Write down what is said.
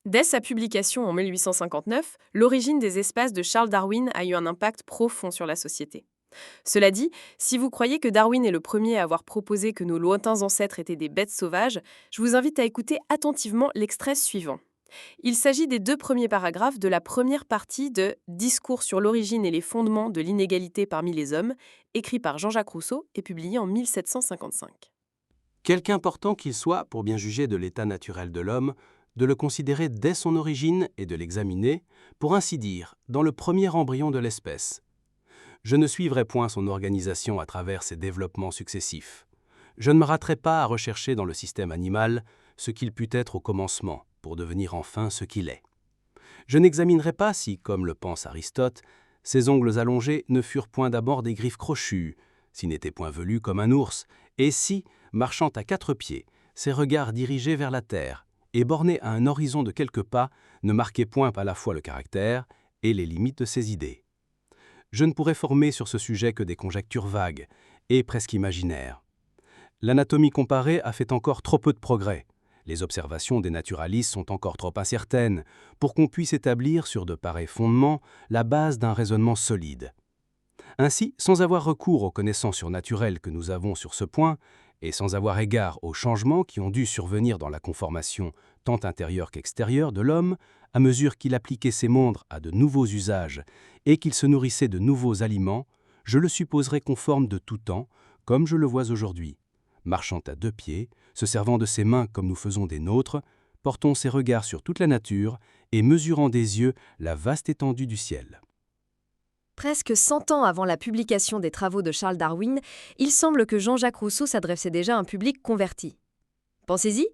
Dès sa publication en 1859, l'origine des espèces de Charles Darwin a eu un impact profond sur la société. Cela dit, si vous croyez que Darwin est le premier à avoir proposé que nos lointains ancêtres étaient des bêtes sauvages, je vous invite à écouter attentivement l'extrait suivant. Il s'agit des deux premiers paragraphes de la première partie de Discours sur l'origine et les fondements de l'inégalité parmi les hommes, écrit par Jean-Jacques Rousseau et publié en 1755. Quelque important qu'il soit, pour bien juger de l'état naturel de l'homme, de le considérer dès son origine et de l'examiner, pour ainsi dire, dans le premier embryon de l'espèce. Je ne suivrai point son organisation à travers ses développements successifs. Je ne me raterai pas à rechercher dans le système animal ce qu'il put être au commencement, pour devenir enfin ce qu'il est. Je n'examinerai pas si, comme le pense Aristote, ses ongles allongés ne furent point d'abord des griffes crochues, s'il n'était point velu comme un ours, et si, marchant à quatre pieds, ses regards dirigés vers la terre et bornés à un horizon de quelques pas, ne marquaient point à la fois le caractère et les limites de ses idées. Je ne pourrais former sur ce sujet que des conjectures vagues et presque imaginaires. L'anatomie comparée a fait encore trop peu de progrès. Les observations des naturalistes sont encore trop incertaines pour qu'on puisse établir sur de pareils fondements la base d'un raisonnement solide. Ainsi, sans avoir recours aux connaissances surnaturelles que nous avons sur ce point, et sans avoir égard aux changements qui ont dû survenir dans la conformation tant intérieure qu'extérieure de l'homme, à mesure qu'il appliquait ses mondes à de nouveaux usages et qu'il se nourrissait de nouveaux aliments, je le supposerais conforme de tout temps, comme je le vois aujourd'hui. Marchant à deux pieds, se servant de ses mains comme nous faisons des nôtres, portons ses regards sur toute la nature et mesurant des yeux la vaste étendue du ciel. Presque 100 ans avant la publication des travaux de Charles Darwin, il semble que Jean-Jacques Rousseau s'adressait déjà à un public converti. Pensez-y,